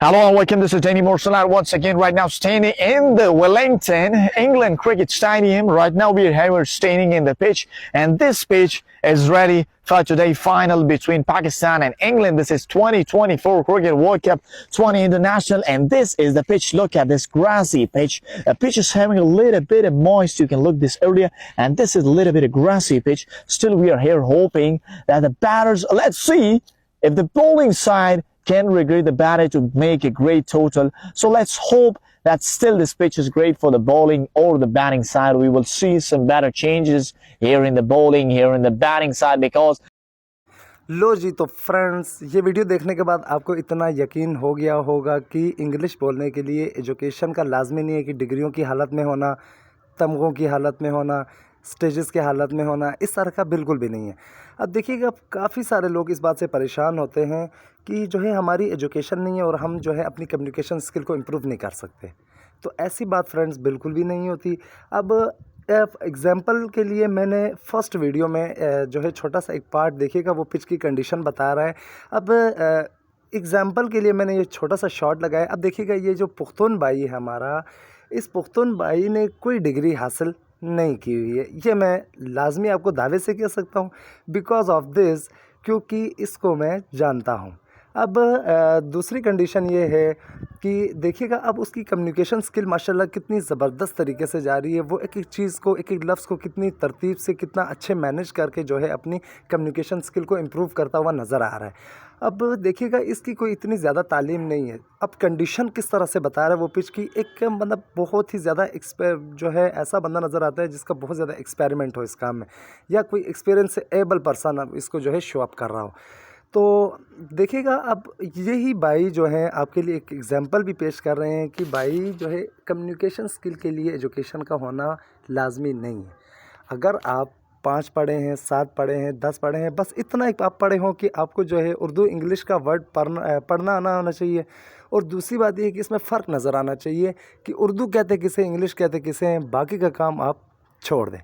Hello and welcome. This is Danny Morsalat once again. Right now, standing in the Wellington, England Cricket Stadium. Right now, we are here standing in the pitch, and this pitch is ready for today's final between Pakistan and England. This is 2024 Cricket World Cup 20 International, and this is the pitch. Look at this grassy pitch. The pitch is having a little bit of moist. You can look this area, and this is a little bit of grassy pitch. Still, we are here hoping that the batters. Let's see if the bowling side can regret the batter to make a great total. So let's hope that still this pitch is great for the bowling or the batting side. We will see some better changes here in the bowling, here in the batting side because लो जी। तो friends, ये video देखने के बाद आपको इतना यकीन हो गया होगा कि इंग्लिश बोलने के लिए एजुकेशन का लाजमी नहीं है कि डिग्रियों की हालत में होना, तमगों की हालत में होना, स्टेजेस के हालत में होना, इस तरह का बिल्कुल भी नहीं है। अब देखिएगा, काफ़ी सारे लोग इस बात से परेशान होते हैं कि जो है हमारी एजुकेशन नहीं है और हम जो है अपनी कम्युनिकेशन स्किल को इम्प्रूव नहीं कर सकते। तो ऐसी बात फ्रेंड्स बिल्कुल भी नहीं होती। अब एग्ज़ाम्पल के लिए मैंने फर्स्ट वीडियो में जो है छोटा सा एक पार्ट देखिएगा, वो पिच की कंडीशन बता रहा है। अब एग्ज़ाम्पल के लिए मैंने ये छोटा सा शॉट लगाया। अब देखिएगा, ये जो पुख्तून भाई है हमारा, इस पुख्तून भाई ने कोई डिग्री हासिल नहीं की हुई है। ये मैं लाजमी आपको दावे से कह सकता हूँ, बिकॉज़ ऑफ दिस, क्योंकि इसको मैं जानता हूँ। अब दूसरी कंडीशन ये है कि देखिएगा, अब उसकी कम्युनिकेशन स्किल माशाल्लाह कितनी ज़बरदस्त तरीके से जा रही है। वो एक एक चीज़ को, एक एक लफ्ज़ को कितनी तरतीब से, कितना अच्छे मैनेज करके जो है अपनी कम्युनिकेशन स्किल को इम्प्रूव करता हुआ नज़र आ रहा है। अब देखिएगा, इसकी कोई इतनी ज़्यादा तालीम नहीं है। अब कंडीशन किस तरह से बता रहा है वो पिच की, एक मतलब बहुत ही ज़्यादा जो है ऐसा बंदा नज़र आता है जिसका बहुत ज़्यादा एक्सपेरिमेंट हो इस काम में, या कोई एक्सपीरियंस एबल पर्सन अब इसको जो है शो अप कर रहा हो। तो देखिएगा, अब यही भाई जो हैं आपके लिए एक एग्ज़ाम्पल भी पेश कर रहे हैं कि भाई जो है कम्युनिकेशन स्किल के लिए एजुकेशन का होना लाजमी नहीं है। अगर आप 5 पढ़े हैं, 7 पढ़े हैं, 10 पढ़े हैं, बस इतना ही आप पढ़े हों कि आपको जो है उर्दू इंग्लिश का वर्ड पढ़ना आना होना चाहिए। और दूसरी बात ये है कि इसमें फ़र्क नज़र आना चाहिए कि उर्दू कहते किसे, इंग्लिश कहते किसे हैं, बाकी का काम आप छोड़ दें।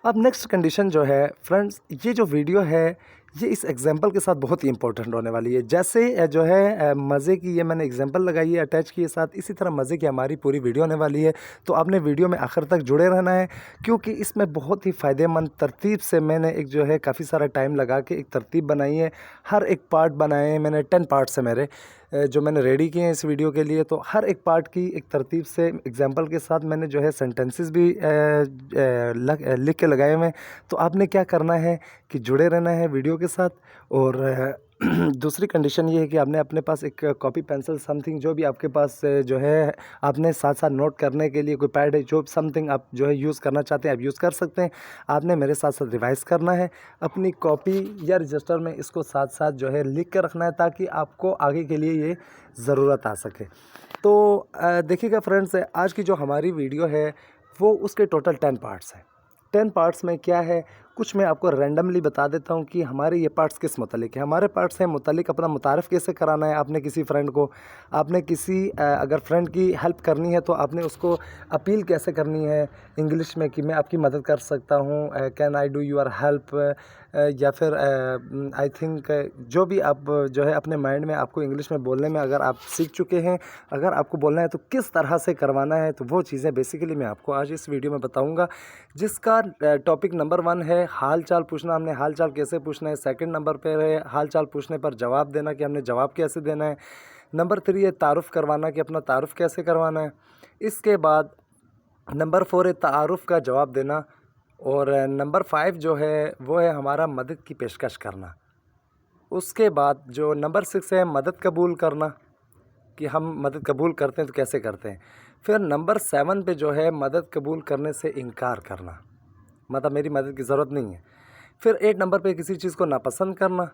अब नेक्स्ट कंडीशन जो है फ्रेंड्स, ये जो वीडियो है ये इस एग्जांपल के साथ बहुत ही इंपॉर्टेंट होने वाली है। जैसे जो है मज़े की ये मैंने एग्जांपल लगाई है अटैच किए साथ, इसी तरह मज़े की हमारी पूरी वीडियो होने वाली है। तो आपने वीडियो में आखिर तक जुड़े रहना है, क्योंकि इसमें बहुत ही फ़ायदेमंद तरतीब से मैंने एक जो है काफ़ी सारा टाइम लगा के एक तरतीब बनाई है। हर एक पार्ट बनाए हैं मैंने, 10 पार्ट्स हैं मेरे जो मैंने रेडी किए हैं इस वीडियो के लिए। तो हर एक पार्ट की एक तरतीब से एग्जांपल के साथ मैंने जो है सेंटेंसेस भी लिख के लगाए हुए हैं। तो आपने क्या करना है कि जुड़े रहना है वीडियो के साथ। और दूसरी कंडीशन ये है कि आपने अपने पास एक कॉपी पेंसिल समथिंग जो भी आपके पास जो है, आपने साथ साथ नोट करने के लिए कोई पैड है, जो समथिंग आप जो है यूज़ करना चाहते हैं आप यूज़ कर सकते हैं। आपने मेरे साथ साथ रिवाइज़ करना है, अपनी कॉपी या रजिस्टर में इसको साथ साथ जो है लिख कर रखना है, ताकि आपको आगे के लिए ये ज़रूरत आ सके। तो देखिएगा फ्रेंड्स, आज की जो हमारी वीडियो है वो उसके टोटल 10 पार्ट्स हैं। 10 पार्ट्स में क्या है, कुछ मैं आपको रैंडमली बता देता हूँ कि हमारे ये पार्ट्स किस मुतालिक है। हमारे पार्ट्स हैं मुतालिक अपना मुतारफ़ कैसे कराना है आपने किसी फ्रेंड को, आपने किसी अगर फ्रेंड की हेल्प करनी है तो आपने उसको अपील कैसे करनी है इंग्लिश में कि मैं आपकी मदद कर सकता हूँ, can I do your help, या फिर आई थिंक जो भी आप जो है अपने माइंड में आपको इंग्लिश में बोलने में अगर आप सीख चुके हैं, अगर आपको बोलना है तो किस तरह से करवाना है, तो वो चीज़ें बेसिकली मैं आपको आज इस वीडियो में बताऊंगा। जिसका टॉपिक नंबर 1 है हाल चाल पूछना। हमने हाल चाल कैसे पूछना है। सेकंड नंबर पर है हाल चाल पूछने पर जवाब देना, कि हमने जवाब कैसे देना है। नंबर 3 है तारुफ़ करवाना, कि अपना तारुफ़ कैसे करवाना है। इसके बाद नंबर 4 है तारुफ़ का जवाब देना। और नंबर 5 जो है वो है हमारा मदद की पेशकश करना। उसके बाद जो नंबर 6 है मदद कबूल करना, कि हम मदद कबूल करते हैं तो कैसे करते हैं। फिर नंबर 7 पे जो है मदद कबूल करने से इनकार करना, मतलब मेरी मदद की ज़रूरत नहीं है। फिर 8 नंबर पे किसी चीज़ को नापसंद करना।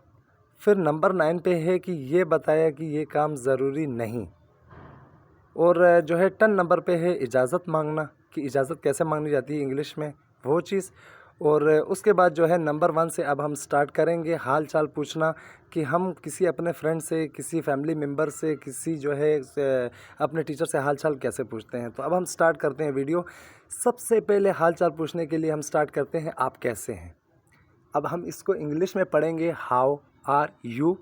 फिर नंबर 9 पे है कि ये बताया कि ये काम ज़रूरी नहीं। और जो है 10 नंबर पे है इजाज़त मांगना, कि इजाज़त कैसे मांगनी जाती है इंग्लिश में, वो चीज़। और उसके बाद जो है नंबर 1 से अब हम स्टार्ट करेंगे हाल चाल पूछना, कि हम किसी अपने फ्रेंड से, किसी फैमिली मेम्बर से, किसी जो है अपने टीचर से हाल चाल कैसे पूछते हैं। तो अब हम स्टार्ट करते हैं वीडियो। सबसे पहले हाल चाल पूछने के लिए हम स्टार्ट करते हैं आप कैसे हैं। अब हम इसको इंग्लिश में पढ़ेंगे, हाउ आर यू।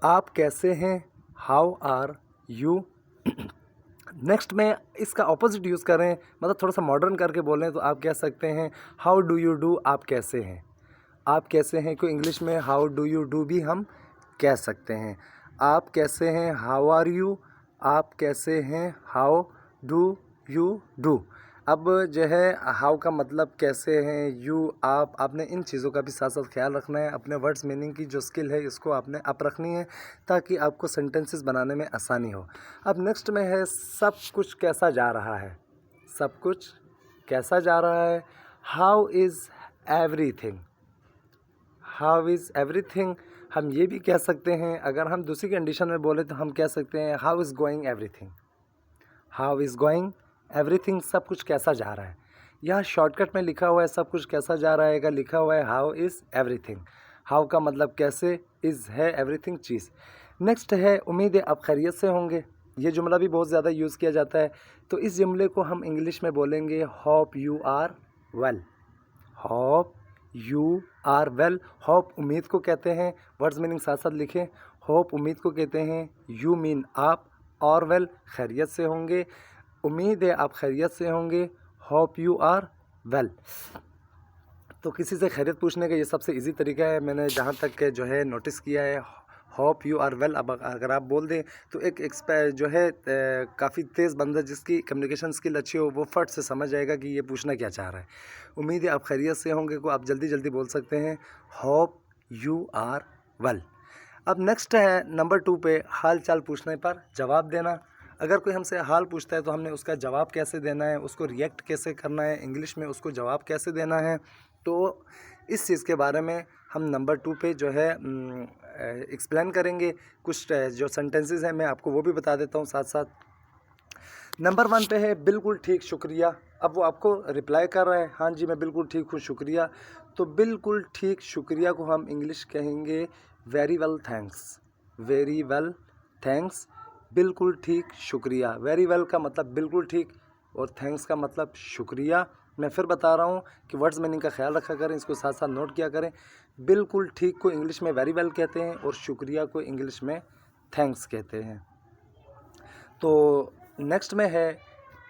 आप कैसे हैं, हाउ आर यू। नेक्स्ट में इसका ऑपोजिट यूज़ करें, मतलब थोड़ा सा मॉडर्न करके बोलें तो आप कह सकते हैं हाउ डू यू डू, आप कैसे हैं, आप कैसे हैं को इंग्लिश में हाउ डू यू डू भी हम कह सकते हैं। आप कैसे हैं, हाउ आर यू, आप कैसे हैं, हाउ डू यू डू। अब जो है हाउ का मतलब कैसे हैं, यू आप, आपने इन चीज़ों का भी साथ साथ ख्याल रखना है। अपने वर्ड्स मीनिंग की जो स्किल है इसको आपने अप रखनी है ताकि आपको सेंटेंसेस बनाने में आसानी हो। अब नेक्स्ट में है सब कुछ कैसा जा रहा है, सब कुछ कैसा जा रहा है। How is everything, how is everything हम ये भी कह सकते हैं। अगर हम दूसरी कंडीशन में बोले तो हम कह सकते हैं how is going everything, how is going everything, सब कुछ कैसा जा रहा है। यहाँ शॉर्टकट में लिखा हुआ है सब कुछ कैसा जा रहा है का लिखा हुआ है हाउ इज़ एवरीथिंग। हाउ का मतलब कैसे, इज़ है एवरीथिंग चीज़। नेक्स्ट है उम्मीद है आप खैरियत से होंगे। ये जुमला भी बहुत ज़्यादा यूज़ किया जाता है, तो इस जुमले को हम इंग्लिश में बोलेंगे hope you are well, hope you are well. Hope उम्मीद को कहते हैं, वर्ड्स मीनिंग साथ साथ लिखें। होप उम्मीद को कहते हैं, यू मीन आप, और वेल खैरियत से होंगे। उम्मीद है आप खैरियत से होंगे, होप यू आर वेल। तो किसी से खैरियत पूछने का ये सबसे इजी तरीका है, मैंने जहाँ तक जो है नोटिस किया है, होप यू आर वेल। अब अगर आप बोल दें तो एक जो है काफ़ी तेज़ बंदा जिसकी कम्युनिकेशन स्किल अच्छी हो वो फट से समझ जाएगा कि ये पूछना क्या चाह रहा है। उम्मीद है आप खैरियत से होंगे को आप जल्दी जल्दी बोल सकते हैं होप यू आर वेल। अब नेक्स्ट है नंबर 2 पे हाल चाल पूछने पर जवाब देना। अगर कोई हमसे हाल पूछता है तो हमने उसका जवाब कैसे देना है, उसको रिएक्ट कैसे करना है, इंग्लिश में उसको जवाब कैसे देना है। तो इस चीज़ के बारे में हम नंबर 2 पे जो है एक्सप्लेन करेंगे। कुछ जो सेंटेंसेस हैं मैं आपको वो भी बता देता हूँ साथ साथ। नंबर 1 पे है बिल्कुल ठीक शुक्रिया। अब वो आपको रिप्लाई कर रहा है हाँ जी मैं बिल्कुल ठीक हूँ शुक्रिया। तो बिल्कुल ठीक शुक्रिया को हम इंग्लिश कहेंगे very well thanks, very well thanks. बिल्कुल ठीक शुक्रिया, वेरी वेल का मतलब बिल्कुल ठीक और थैंक्स का मतलब शुक्रिया। मैं फिर बता रहा हूँ कि वर्ड्स मीनिंग का ख्याल रखा करें, इसको साथ साथ नोट किया करें। बिल्कुल ठीक को इंग्लिश में वेरी वेल कहते हैं और शुक्रिया को इंग्लिश में थैंक्स कहते हैं। तो नेक्स्ट में है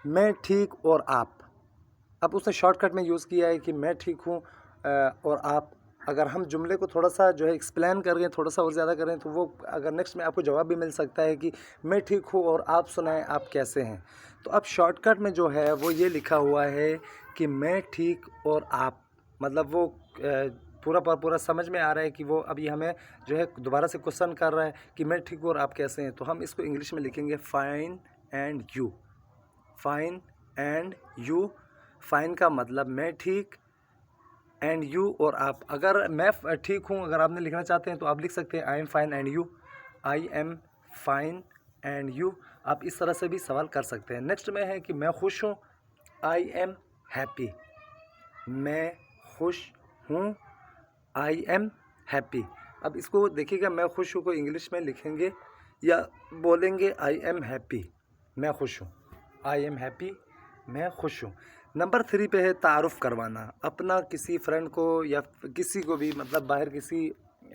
मैं ठीक और आप। अब उसने शॉर्टकट में यूज़ किया है कि मैं ठीक हूँ और आप। अगर हम जुमले को थोड़ा सा जो है एक्सप्लेन करें, थोड़ा सा और ज़्यादा करें तो वो अगर नेक्स्ट में आपको जवाब भी मिल सकता है कि मैं ठीक हूँ और आप सुनाएं आप कैसे हैं। तो अब शॉर्टकट में जो है वो ये लिखा हुआ है कि मैं ठीक और आप, मतलब वो पूरा समझ में आ रहा है कि वो अभी हमें जो है दोबारा से क्वेश्चन कर रहा है कि मैं ठीक हूँ और आप कैसे हैं। तो हम इसको इंग्लिश में लिखेंगे fine and you, fine and you. Fine का मतलब मैं ठीक, एंड यू और आप। अगर मैं ठीक हूँ अगर आपने लिखना चाहते हैं तो आप लिख सकते हैं I am fine and you, I am fine and you. आप इस तरह से भी सवाल कर सकते हैं। नेक्स्ट में है कि मैं खुश हूँ, आई एम हैप्पी, मैं खुश हूँ, आई एम हैप्पी। अब इसको देखिएगा मैं खुश हूँ को इंग्लिश में लिखेंगे या बोलेंगे आई एम हैप्पी, मैं खुश हूँ, आई एम हैप्पी, मैं खुश हूँ। नंबर 3 पे है तारुफ़ करवाना। अपना किसी फ्रेंड को या किसी को भी, मतलब बाहर किसी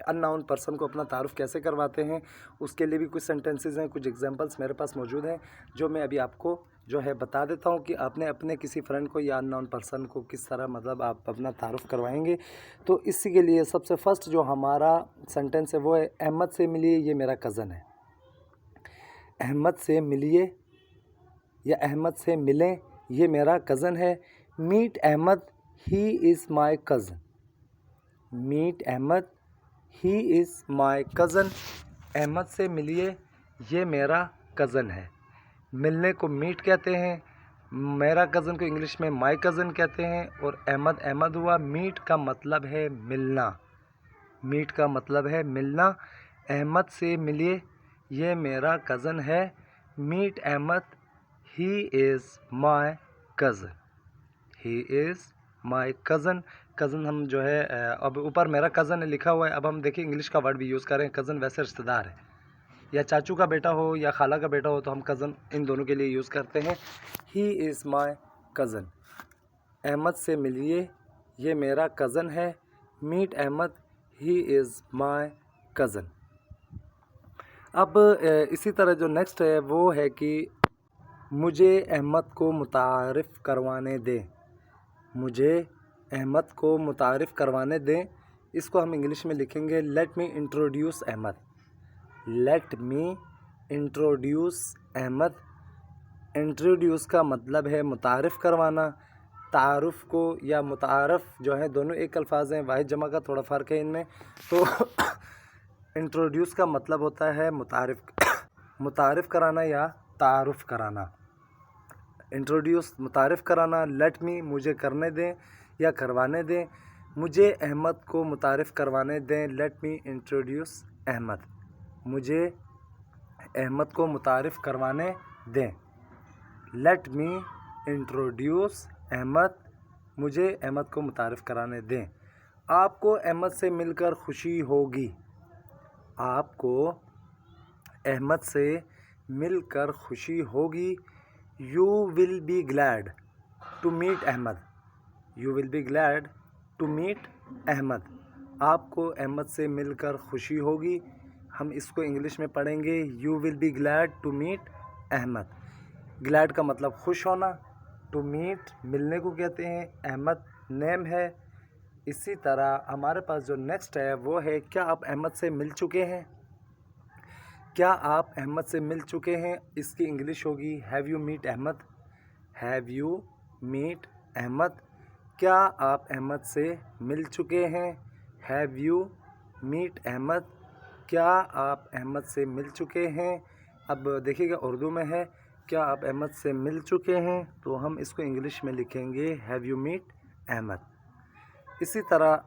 अननोन पर्सन को अपना तारुफ़ कैसे करवाते हैं उसके लिए भी कुछ सेंटेंसेस हैं, कुछ एग्जांपल्स मेरे पास मौजूद हैं जो मैं अभी आपको जो है बता देता हूँ कि आपने अपने किसी फ्रेंड को या अननोन पर्सन को किस तरह मतलब आप अपना तारुफ़ करवाएंगे। तो इसी के लिए सबसे फर्स्ट जो हमारा सेंटेंस है वो है अहमद से मिलिए ये मेरा कज़न है। अहमद से मिलिए या अहमद से मिलें ये मेरा कज़न है। Meet Ahmed he is my cousin, meet Ahmed he is my cousin. Ahmed से मिलिए ये मेरा कज़न है। मिलने को मीट कहते हैं, मेरा कज़न को इंग्लिश में माय कज़न कहते हैं और अहमद अहमद हुआ। मीट का मतलब है मिलना, मीट का मतलब है मिलना। अहमद से मिलिए ये मेरा कज़न है। Meet Ahmed he is my cousin, he is my cousin. Cousin हम जो है अब ऊपर मेरा कज़न है लिखा हुआ है। अब हम देखिए इंग्लिश का वर्ड भी यूज़ करें। कज़न वैसे रिश्तेदार है, या चाचू का बेटा हो या खाला का बेटा हो तो हम कज़न इन दोनों के लिए यूज़ करते हैं। He is my cousin. Ahmed से मिलिए ये मेरा कज़न है। Meet Ahmed he is my cousin. अब इसी तरह जो नेक्स्ट है वो है कि मुझे अहमद को मुतारिफ़ करवाने दें। मुझे अहमद को मुतारिफ़ करवाने दें, इसको हम इंग्लिश में लिखेंगे let me introduce Ahmed. Let me introduce Ahmed. Introduce का मतलब है मुतारिफ़ करवाना। तारुफ़ को या मुतारफ़ जो है दोनों एक अल्फाज हैं, वाहिद जमा का थोड़ा फ़र्क है इनमें। तो इंट्रोड्यूस का मतलब होता है मुतारिफ़ कराना या तारुफ़ कराना। इंट्रोड्यूस मुतारिफ़ कराना। लेट मी मुझे करने दें या करवाने दें। मुझे अहमद को मुतारिफ़ करवाने दें। Let me introduce Ahmed. मुझे अहमद को मुतारिफ़ करवाने दें। Let me introduce Ahmed. मुझे अहमद को मुतारिफ़ कराने दें। आपको अहमद से मिलकर खुशी होगी। आपको अहमद से मिलकर खुशी होगी। You will be glad to meet Ahmed. You will be glad to meet Ahmed. आपको अहमद से मिलकर खुशी होगी। हम इसको इंग्लिश में पढ़ेंगे you will be glad to meet Ahmed. Glad का मतलब खुश होना, टू मीट मिलने को कहते हैं, अहमद नेम है। इसी तरह हमारे पास जो नेक्स्ट है वो है क्या आप अहमद से मिल चुके हैं। क्या आप अहमद से मिल चुके हैं, इसकी इंग्लिश होगी have you meet Ahmed. Have you meet Ahmed. क्या आप अहमद से मिल चुके हैं, हैव यू मीट अहमद। क्या आप अहमद से मिल चुके हैं। अब देखिएगा उर्दू में है क्या आप अहमद से मिल चुके हैं, तो हम इसको इंग्लिश में लिखेंगे हैव यू मीट अहमद। इसी तरह